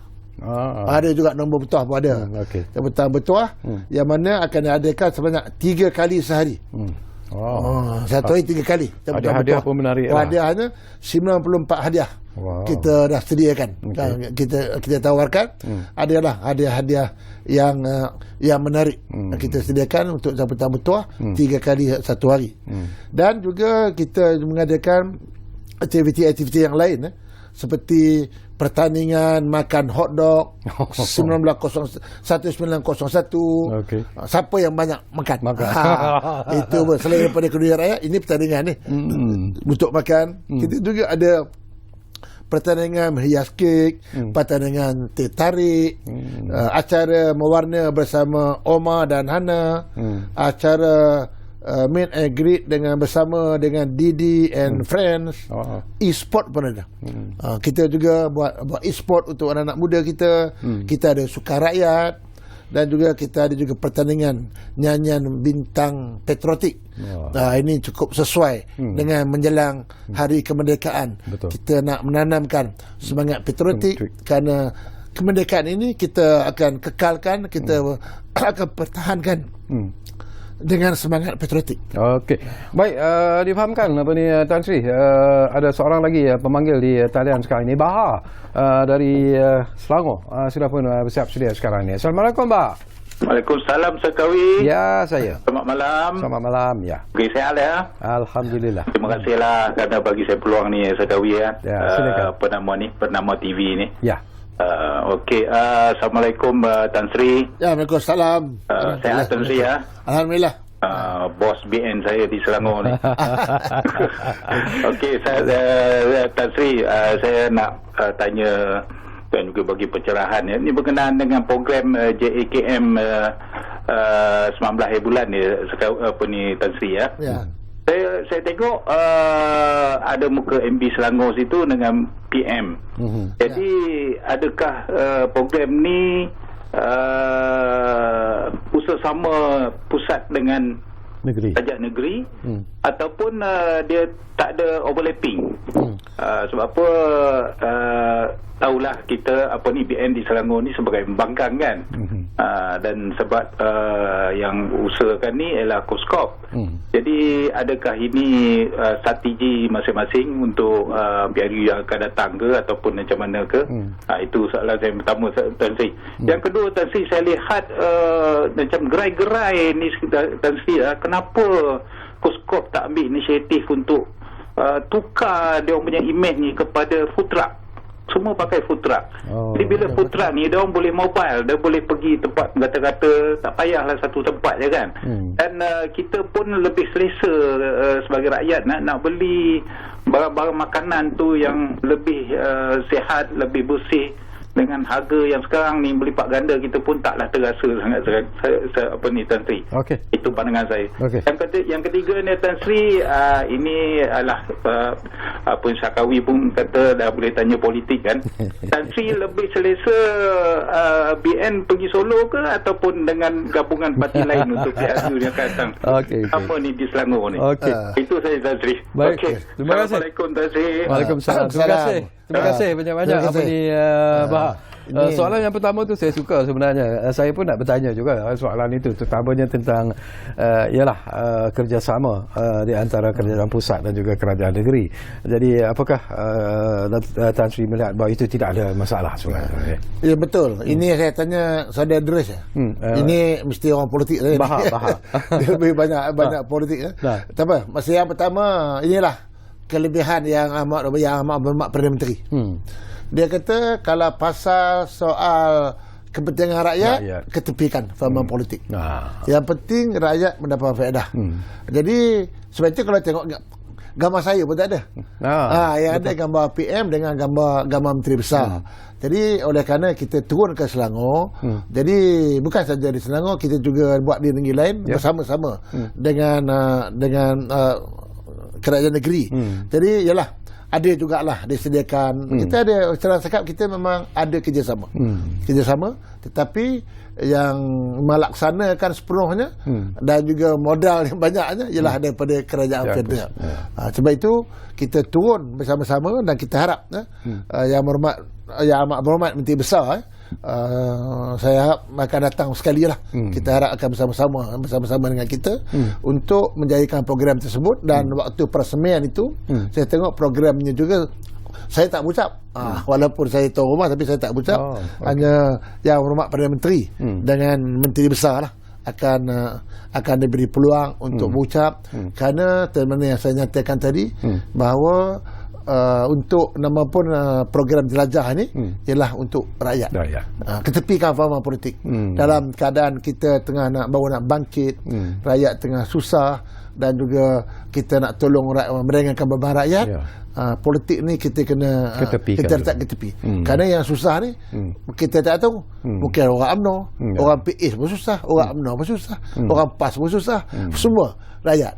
Ada juga nombor bertuah pun ada. Cabutan bertuah yang mana akan diadakan sebanyak 3 kali sehari. Satu hari 3 kali. Ada hadiah pun menarik lah. Hadiahnya 94 hadiah. Kita dah sediakan. Kita tawarkan adalah hadiah-hadiah yang menarik. Kita sediakan untuk cabutan bertuah 3 kali satu hari. Dan juga kita mengadakan aktiviti-aktiviti yang lain seperti pertandingan makan hotdog 1901. Siapa yang banyak makan. Itu pun selain daripada kedua rakyat, ini pertandingan ni untuk makan. Kita juga ada pertandingan hias kek, pertandingan teh tarik, acara mewarna bersama Omar dan Hana, acara meet and greet bersama dengan Didi and friends. E-sport pun ada. Kita juga buat e-sport untuk anak-anak muda kita. Kita ada sukan rakyat, dan juga kita ada juga pertandingan nyanyian bintang patriotik. Ini cukup sesuai dengan menjelang hari kemerdekaan. Betul. Kita nak menanamkan semangat patriotik, kerana kemerdekaan ini kita akan kekalkan, kita akan pertahankan dengan semangat patriotik. Okey. Baik, difahamkan apa ni Tan Sri, ada seorang lagi pemanggil di talian sekarang ini, Baha dari Selangor. Sudah pun bersiap sedia sekarang ni. Assalamualaikum, Bah. Waalaikumsalam Sekawi. Ya, saya. Selamat malam. Selamat malam, ya. Okey, sihat ya? Alhamdulillah. Terima kasihlah kerana bagi saya peluang ni Sekawi ya. Ya, silakan. Penama TV ni. Ya. Okey, Assalamualaikum Tan Sri. Ya, Waalaikumsalam. Sehat Tan Sri ya? Alhamdulillah. Bos BN saya di Selangor ni. Okey, Tan Sri, saya nak tanya dan juga bagi pencerahan ya. Ini berkenaan dengan program JAKM 19 bulan ni, apa ni Tan Sri ya. Ya. Saya tengok ada muka MB Selangor situ dengan PM. Jadi adakah program ni usaha sama pusat dengan Negeri. Pajak negeri ataupun dia tak ada overlapping? Sebab apa tahulah kita apa ni BN di Selangor ni sebagai pembangkang kan. Dan sebab yang usahakan ni ialah Coskop. Jadi adakah ini strategi masing-masing untuk PRU yang akan datang ke ataupun macam mana ke? Itu soalan saya pertama, Tan Sri. Yang kedua, Tan Sri, saya lihat macam gerai-gerai ni Tan Sri, kenapa Coskop tak ambil inisiatif untuk tukar dia punya imej ni kepada food truck? Semua pakai food truck. Jadi bila food truck ni, dia orang boleh mobile, dia boleh pergi tempat kata-kata, tak payahlah satu tempat je kan. Dan kita pun lebih selesa sebagai rakyat nak beli barang-barang makanan tu yang lebih sihat, lebih bersih, dengan harga yang sekarang ni berlipat ganda, kita pun taklah terasa sangat apa ni Tan Sri. Itu pandangan saya. Yang ketiga ni Tan Sri, ini adalah apa Sakawi pun kata dah boleh tanya politik kan. Tan Sri lebih selesa BN pergi Solo ke ataupun dengan gabungan parti lain untuk PRU yang akan datang? Apa ni di Selangor ni? Itu saya Tan Sri. Baik. Terima kasih. Assalamualaikum Tan Sri. Waalaikumsalam. Terima kasih banyak-banyak apa ni Bah. Soalan yang pertama tu saya suka sebenarnya. Saya pun nak bertanya juga soalan itu, terutamanya tentang ialah kerjasama di antara kerajaan pusat dan juga kerajaan negeri. Jadi apakah Tan Sri melihat bahawa itu tidak ada masalah sebenarnya? Ya, betul. Ini saya tanya saudara Idris ya. Ini mesti orang politik saya. Bahar. Dia lebih banyak politik ya. Tak apa. Masa yang pertama, inilah kelebihan yang amat berhormat Perdana Menteri. Dia kata kalau pasal soal kepentingan rakyat, ketepikan faham politik. Yang penting rakyat mendapat faedah. Jadi sebab itu kalau tengok gambar saya pun tak ada. Yang ada gambar PM dengan gambar Menteri Besar. Jadi oleh kerana kita turun ke Selangor, jadi bukan saja di Selangor, kita juga buat di negeri lain bersama-sama dengan kerajaan negeri. Jadi ialah ada jugalah disediakan. Kita ada, secara cakap kita memang ada kerjasama. Kerjasama, tetapi yang melaksanakan sepenuhnya dan juga modal yang banyaknya ialah daripada kerajaan federal. Sebab itu kita turun bersama-sama dan kita harap yang amat berhormat Menteri Besar saya harap akan datang sekali lah. Kita harap akan bersama-sama dengan kita untuk menjadikan program tersebut. Dan waktu persemaian itu saya tengok programnya juga, saya tak berucap walaupun saya tahu rumah, tapi saya tak berucap. Hanya yang hormat Perdana Menteri dengan Menteri Besar lah akan diberi peluang untuk berucap, kerana termana yang saya nyatakan tadi bahawa untuk nama pun program jelajah ni ialah untuk rakyat. Ketepikan faham politik. Dalam keadaan kita baru nak bangkit, rakyat tengah susah, dan juga kita nak tolong meringankan beban rakyat. politik ni kita kena kita letak ke tepi. Kerana yang susah ni kita tak tahu. Mungkin orang UMNO, orang PAS pun susah, orang UMNO pun susah, orang PAS pun susah, semua rakyat.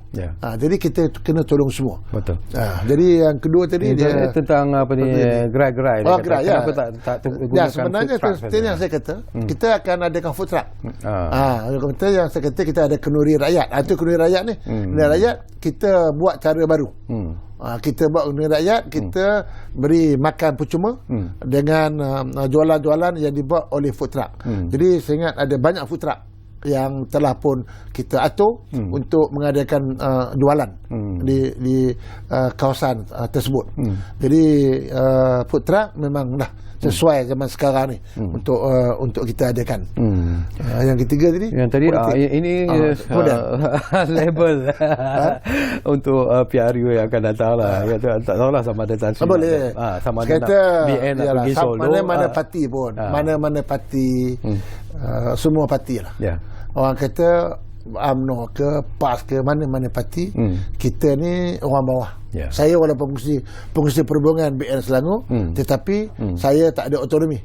Jadi kita kena tolong semua. Betul. Jadi yang kedua tadi dia tentang apa ni, gerai-gerai. Gerai, kenapa tak gunakan sebenarnya food truck seperti yang saya kata, kita akan adakan food truck. Yang saya kata kita ada kenduri rakyat. Itu kenduri rakyat ni. Kenduri rakyat kita buat cara baru. Kita buat kenduri rakyat, kita beri makan percuma dengan jualan-jualan yang dibuat oleh food truck. Jadi saya ingat ada banyak food truck yang telah pun kita atur untuk mengadakan jualan di kawasan tersebut. Jadi food truck memang dah sesuai zaman sekarang ni untuk kita adakan. Yang ketiga tadi, ini label untuk PRU yang akan datang lah. Tak tahulah sama ada Tan Sri boleh sama ada BN nak pergi Solo, mana parti pun, mana-mana parti, semua parti lah. Orang kata UMNO ke PAS ke mana-mana parti, kita ni orang bawah. Saya walaupun pengurusi perhubungan BN Selangor, tetapi saya tak ada autonomi.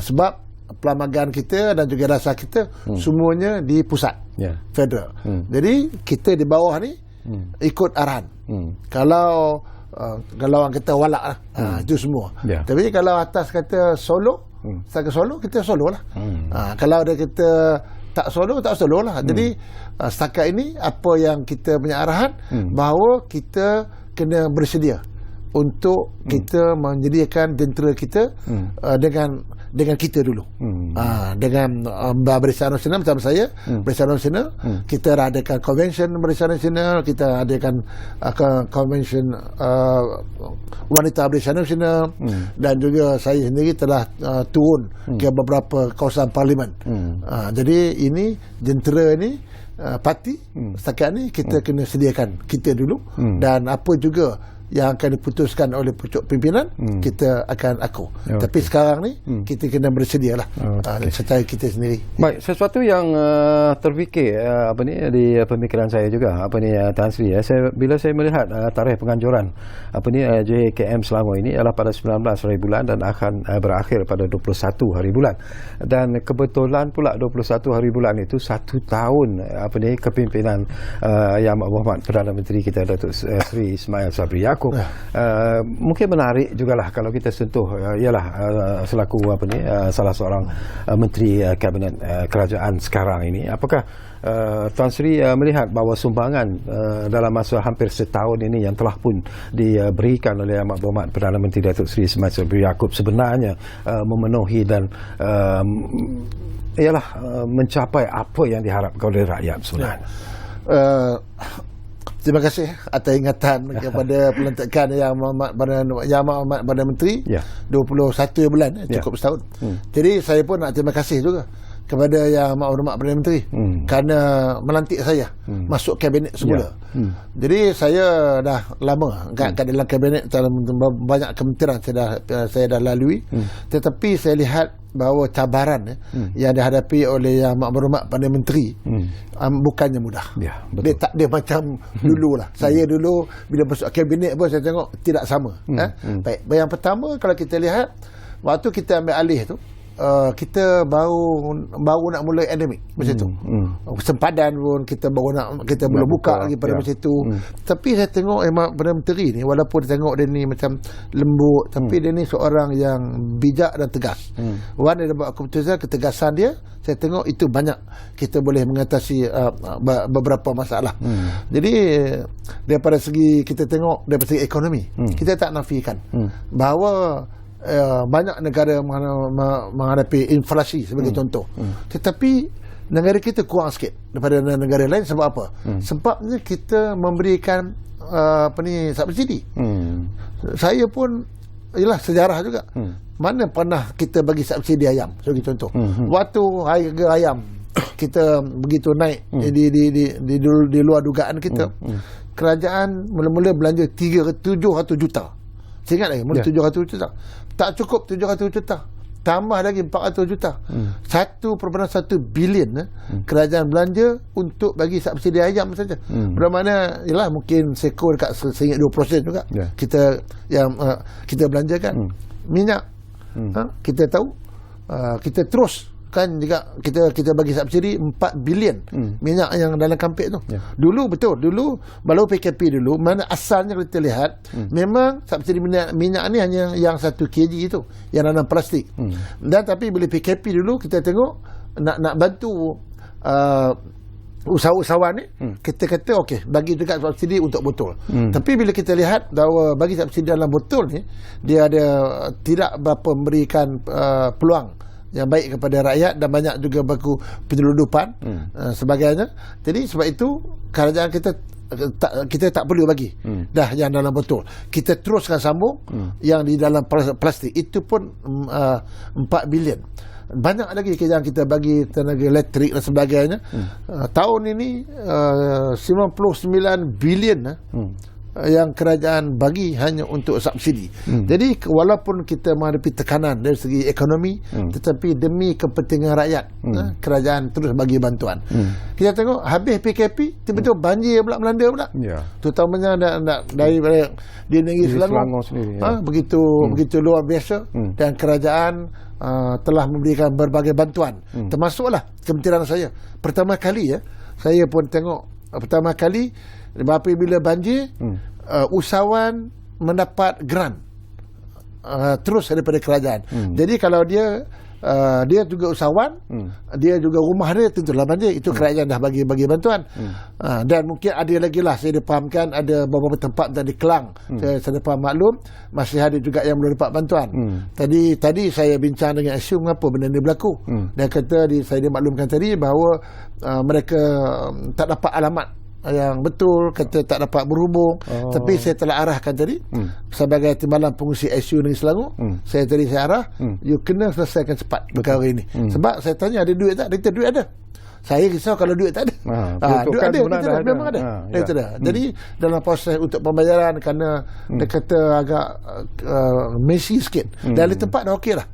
Sebab pelamagan kita dan juga dasar kita semuanya di pusat, federal. Jadi kita di bawah ni ikut arahan. Kalau orang kata walak lah, itu semua. Tapi kalau atas kata Solo, saya ke Solo, kita Solo lah. Kalau dia kata tak solo lah. Jadi setakat ini apa yang kita punya arahan, bahawa kita kena bersedia untuk kita menyediakan jentera kita dengan kita dulu. Dengan Barisan Nasional bersama saya, Barisan Nasional, kita adakan convention Barisan Nasional, kita adakan convention wanita Barisan Nasional, dan juga saya sendiri telah turun ke beberapa kawasan parlimen. Jadi ini jentera ni parti setakat ni kita kena sediakan kita dulu, dan apa juga yang akan diputuskan oleh pucuk pimpinan, kita akan aku. Tapi sekarang ni kita kena bersedia lah secara kita sendiri. Baik, sesuatu yang terfikir di pemikiran saya juga Tan Sri, bila saya melihat tarikh penganjuran JKM Selangor ini adalah pada 19 hari bulan dan akan berakhir pada 21 hari bulan, dan kebetulan pula 21 hari bulan itu 1 tahun kepimpinan Yang Amat Berhormat Perdana Menteri kita Datuk Seri Ismail Sabri Yaakob. Mungkin menarik jugalah kalau kita sentuh ialah selaku salah seorang menteri kabinet kerajaan sekarang ini, apakah Tan Sri melihat bahawa sumbangan dalam masa hampir setahun ini yang telah pun diberikan oleh Yang Amat Berhormat Perdana Menteri Datuk Seri Ismail Sabri Yaakob sebenarnya memenuhi dan mencapai apa yang diharapkan oleh rakyat sebenarnya? Terima kasih atas ingatan kepada pelantikan Yang Amat Perdana Menteri 21 bulan, cukup setahun. Jadi saya pun nak terima kasih juga kepada Yang Amat Berhormat Perdana Menteri kerana melantik saya masuk kabinet semula. Jadi saya dah lama kat dalam kabinet, dalam banyak kementerian saya dah lalui, tetapi saya lihat bahawa cabaran yang dihadapi oleh Yang Amat Berhormat Perdana Menteri bukannya mudah. Dia tak dia macam dulu lah. Saya dulu bila masuk kabinet pun saya tengok tidak sama. Baik, yang pertama kalau kita lihat waktu kita ambil alih tu, kita baru nak mula endemik macam tu. Sempadan pun kita belum buka lagi pada masa itu. Tapi saya tengok Perdana Menteri ni, walaupun tengok dia ni macam lembut, tapi dia ni seorang yang bijak dan tegas. Dia buat keputusan, ketegasan dia, saya tengok itu banyak kita boleh mengatasi beberapa masalah. Jadi daripada segi kita tengok daripada segi ekonomi, kita tak nafikan bahawa banyak negara menghadapi inflasi sebagai contoh, tetapi negara kita kurang sikit daripada negara lain. Sebab apa? Sebabnya kita memberikan subsidi. Saya pun ialah sejarah juga, mana pernah kita bagi subsidi ayam sebagai contoh. Waktu harga ayam kita begitu naik di luar dugaan kita, kerajaan mula-mula belanja 700 juta. Saya ingat lagi, mula 700 juta. Tak cukup 700 juta. tambah lagi 400 juta. 1.1 bilion kerajaan belanja untuk bagi subsidi ayam saja. Bermakna ialah mungkin seko dekat RM1.2% juga. Kita yang kita belanjakan. Minyak kita tahu kita terus kan juga kita bagi subsidi 4 bilion minyak yang dalam kampek tu. Dulu baru PKP dulu, mana asalnya kita lihat memang subsidi minyak ni hanya yang 1 kg itu yang dalam plastik. Dan tapi bila PKP dulu kita tengok nak bantu usahawan ni, kita kata okey bagi dekat subsidi untuk botol. Tapi bila kita lihat bahawa bagi subsidi dalam botol ni dia ada tidak berapa memberikan peluang yang baik kepada rakyat dan banyak juga berlaku penyeludupan sebagainya. Jadi sebab itu kerajaan kita tak perlu bagi dah yang dalam botol, kita teruskan sambung yang di dalam plastik. Itu pun 4 bilion. Banyak lagi kerjaan kita bagi tenaga elektrik dan sebagainya. Tahun ini 99 bilion yang kerajaan bagi hanya untuk subsidi. Jadi walaupun kita menghadapi tekanan dari segi ekonomi, tetapi demi kepentingan rakyat, kerajaan terus bagi bantuan. Kita tengok habis PKP tiba-tiba banjir pula melanda pula. Terutamanya dari di negeri Selangor sendiri, begitu luar biasa. Dan kerajaan telah memberikan berbagai bantuan, termasuklah kementerian saya. Pertama kali saya pun tengok pertama kali apabila banjir, usahawan mendapat grant terus daripada kerajaan. Jadi kalau dia juga usahawan, dia juga rumah dia tentulah banjir, itu kerajaan dah bagi bantuan. Dan mungkin ada lagi lah, saya dipahamkan ada beberapa tempat di Kelang, saya faham maklum masih ada juga yang belum dapat bantuan. Tadi saya bincang dengan SU mengapa benda ni berlaku. Dia kata saya dimaklumkan tadi bahawa mereka tak dapat alamat yang betul, kata tak dapat berhubung. Tapi saya telah arahkan tadi sebagai timbalan pengurusi SU Negeri Selangor, saya arah you kena selesaikan cepat perkara ini. Sebab saya tanya ada duit tak? Dia kata duit ada. Saya risau kalau duit tak ada. Duit ada, memang ada. Jadi dalam proses untuk pembayaran, kerana dia kata agak messy sikit. Dan di tempat dah okey lah.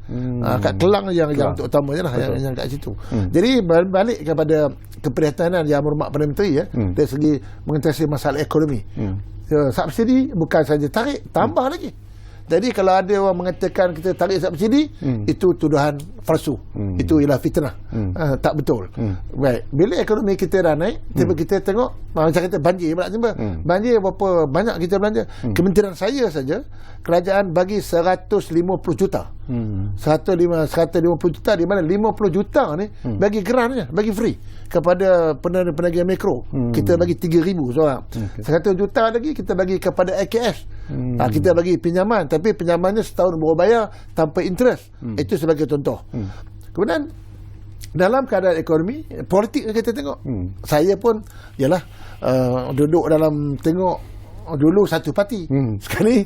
Kat Kelang yang untuk utamanya lah, yang kat situ. Jadi balik kepada keprihatinan Yang Berhormat Perdana Menteri dari segi mengatasi masalah ekonomi. Subsidi bukan saja tarik, tambah lagi. Jadi kalau ada orang mengatakan kita tarik subsidi, itu tuduhan palsu. Itu ialah fitnah. Tak betul. Baik. Bila ekonomi kita dah naik, tiba kita tengok macam kata banjir pula tiba. Banjir berapa banyak kita belanja. Kementerian saya saja kerajaan bagi 150 juta. 150 juta, di mana 50 juta ni bagi grantnya, bagi free kepada penerangan mikro. Kita bagi 3,000 seorang. 100 juta lagi kita bagi kepada IKS. Kita bagi pinjaman, tapi pinjamannya setahun baru bayar tanpa interest. Itu sebagai contoh. Kemudian dalam keadaan ekonomi, politik kita tengok. Saya pun ialah duduk dalam tengok dulu satu parti, sekali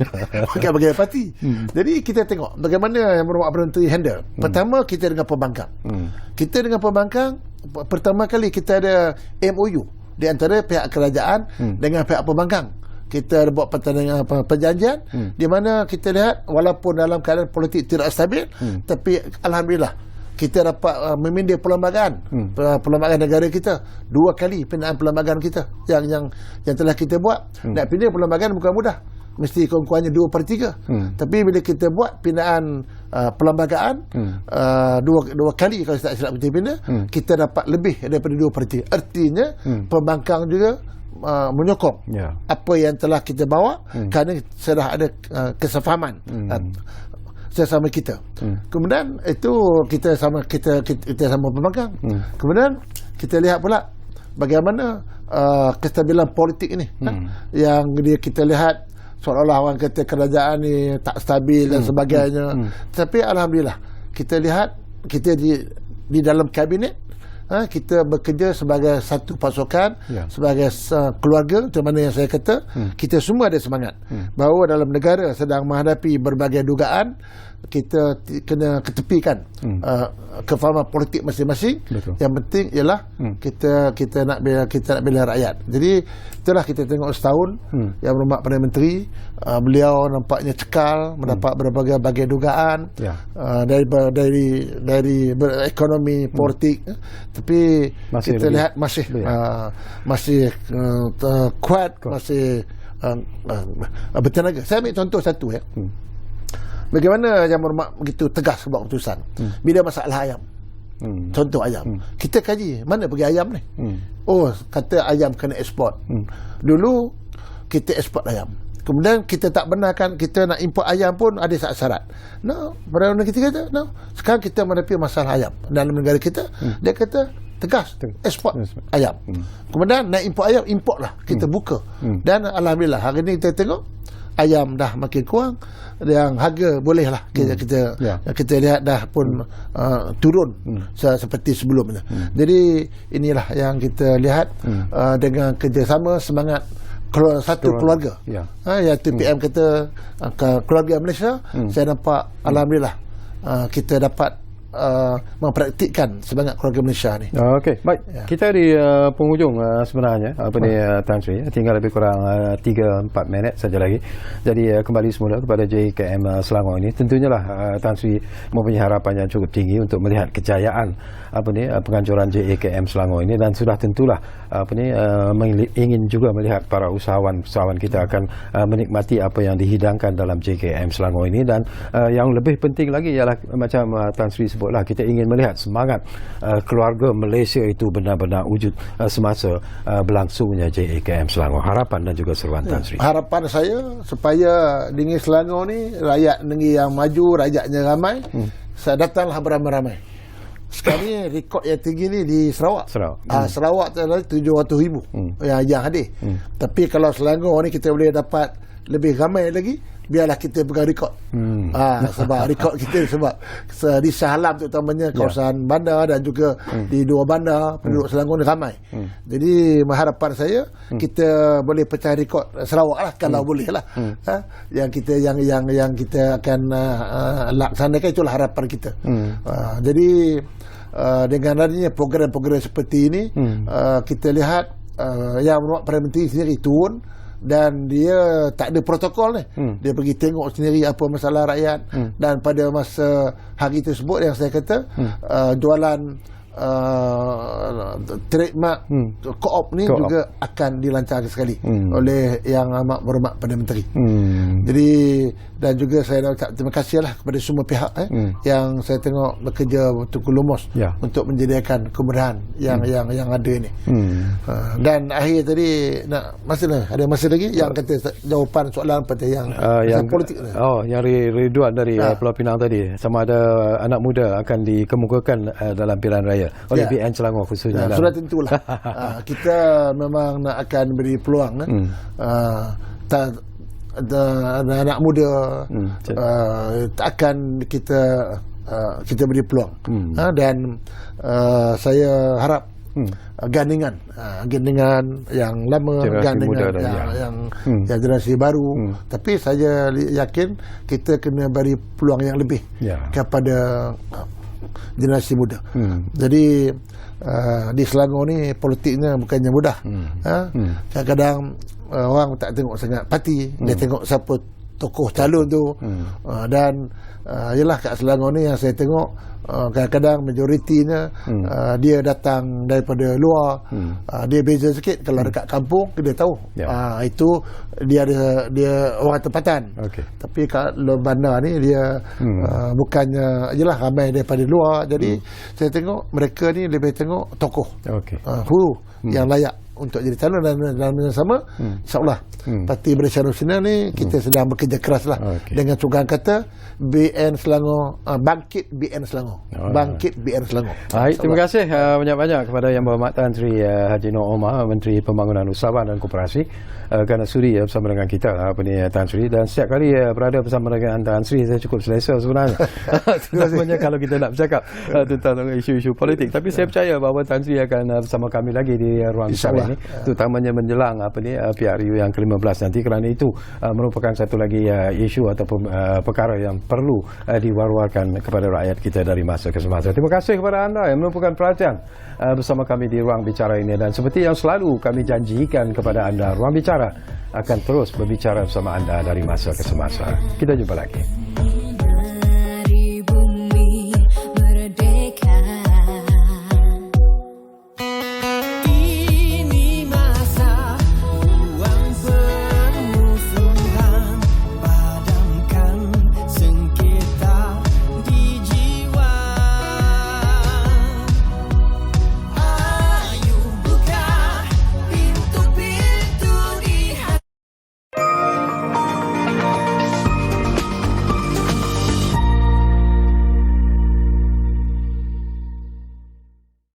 berbagai parti. Jadi kita tengok bagaimana Yang Berhormat Perdana Menteri handle. Pertama, kita dengan pembangkang. Kita dengan pembangkang, pertama kali kita ada MOU di antara pihak kerajaan dengan pihak pembangkang. Kita ada buat perjanjian di mana kita lihat walaupun dalam keadaan politik tidak stabil, tapi alhamdulillah kita dapat memindah perlembagaan negara kita. 2 kali pindaan perlembagaan kita yang telah kita buat. Nak pindah perlembagaan bukan mudah, mesti kurang-kurangnya 2/3. Tapi bila kita buat pindaan perlembagaan 2 kali, kalau tak silap kita pindah, kita dapat lebih daripada 2/3. Artinya pembangkang juga menyokong apa yang telah kita bawa, kerana sudah ada kesefahaman sesama kita. Kemudian itu kita sama pembangkang. Kemudian kita lihat pula bagaimana kestabilan politik ini, yang kita lihat seolah-olah orang kata kerajaan ni tak stabil dan sebagainya. Tapi alhamdulillah kita lihat kita di dalam kabinet kita bekerja sebagai satu pasukan, sebagai keluarga. Macam mana yang saya kata, kita semua ada semangat bahawa dalam negara sedang menghadapi berbagai dugaan, kita kena ketepikan kefahaman politik masing-masing. Yang penting ialah kita nak bela rakyat. Jadi itulah kita tengok setahun Yang Berhormat Perdana Menteri, beliau nampaknya cekal mendapat berbagai dugaan dari ekonomi, politik, tapi masih kita lihat masih kuat, masih bertenaga. Saya ambil contoh satu bagaimana Yang Berhormat begitu tegas buat keputusan bila masalah ayam. Contoh ayam, kita kaji mana pergi ayam ni. Kata ayam kena ekspor. Dulu kita ekspor ayam, kemudian kita tak benarkan kita nak import ayam pun ada syarat. Perdana kita kata sekarang kita menghadapi masalah ayam dalam negara kita. Dia kata tegas ekspor ayam. Kemudian nak import ayam, importlah, kita buka. Dan alhamdulillah hari ni kita tengok ayam dah makin kurang, yang harga bolehlah kita lihat dah pun turun seperti sebelumnya. Jadi inilah yang kita lihat dengan kerjasama, semangat satu keluarga. Iaitu PM kata keluarga Malaysia. Saya nampak alhamdulillah kita dapat mempraktikkan semangat keluarga Malaysia ni. Okey, baik. Kita di penghujung sebenarnya Tan Sri, tinggal lebih kurang 3-4 minit saja lagi. Jadi kembali semula kepada JKM Selangor ini, tentunya lah Tan Sri mempunyai harapan yang cukup tinggi untuk melihat kejayaan penganjuran JKM Selangor ini, dan sudah tentulah ingin juga melihat para usahawan kita akan menikmati apa yang dihidangkan dalam JKM Selangor ini. Dan yang lebih penting lagi ialah macam Tan Sri sebutlah, kita ingin melihat semangat keluarga Malaysia itu benar-benar wujud semasa berlangsungnya JKM Selangor. Harapan dan juga seruan Tan Sri. Harapan saya supaya di Selangor ni rakyat negeri yang maju, rakyatnya ramai. Saya datanglah beramai-ramai. Sekarang ni rekod yang tinggi ni di Sarawak. Sarawak tu adalah 700,000 yang hadir. Tapi kalau Selangor ni kita boleh dapat lebih ramai lagi, biarlah kita pegang rekod. Sebab rekod kita sebab di Shah Alam terutamanya kawasan bandar dan juga di dua bandar, penduduk Selangor ni ramai. Jadi harapan saya kita boleh pecah rekod Sarawak lah, kalau boleh lah. Yang kita akan laksanakan, itulah harapan kita. Jadi dengan adanya program-program seperti ini, kita lihat Yang Berhormat Perdana Menteri sendiri turun, dan dia tak ada protokol ni. Dia pergi tengok sendiri apa masalah rakyat. Dan pada masa hari tersebut yang saya kata jualan trademark co-op ni juga akan dilancarkan sekali oleh Yang Amat Berhormat Perdana Menteri. Jadi, dan juga saya nak ucap terima kasihlah kepada semua pihak yang saya tengok bekerja betul lumus untuk menyediakan kemudahan yang ada ni. Dan akhir tadi ada masa lagi yang kata jawapan soalan pada yang politik. Yang Ridwan dari Pulau Pinang tadi, sama ada anak muda akan dikemukakan dalam pilihan raya oleh BN Selangor khususnya. Sudah tentulah. Kita memang nak akan beri peluang anak muda akan kita beri peluang. Dan saya harap gandingan yang lama, gandingan yang generasi baru. Tapi saya yakin kita kena beri peluang yang lebih kepada generasi muda. Jadi di Selangor ni politiknya bukannya mudah. Kadang-kadang orang tak tengok sangat parti, dia tengok siapa tokoh calon tu. Dan yalah kat Selangor ni yang saya tengok kadang-kadang majoritinya dia datang daripada luar. Dia beza sikit kalau dekat kampung dia tahu itu dia orang tempatan. Tapi kalau bandar ni dia bukannya jelah ramai daripada luar. Jadi saya tengok mereka ni lebih tengok tokoh hulu yang layak untuk jadi calon dan dalam yang sama insyaAllah Parti Barisan Nasional ni kita sedang bekerja keras lah dengan sungguhan kata BN Selangor, bangkit BN Selangor, bangkit BN Selangor. Baik, terima kasih banyak-banyak kepada Yang Berhormat Tan Sri Haji Nur Omar, Menteri Pembangunan Usahawan dan Koperasi, kerana sudi bersama dengan kita Tan Sri, dan setiap kali berada bersama dengan Tan Sri saya cukup selesa sebenarnya. Terutamanya kalau kita nak bercakap tentang isu-isu politik, tapi saya percaya bahawa Tan Sri akan bersama kami lagi di ruang bicara ini, terutamanya menjelang PRU yang ke-15 nanti, kerana itu merupakan satu lagi isu ataupun perkara yang perlu diwar-warkan kepada rakyat kita dari masa ke semasa. Terima kasih kepada anda yang menumpukan perhatian bersama kami di ruang bicara ini, dan seperti yang selalu kami janjikan kepada anda, ruang bicara akan terus berbicara bersama anda dari masa ke semasa. Kita jumpa lagi.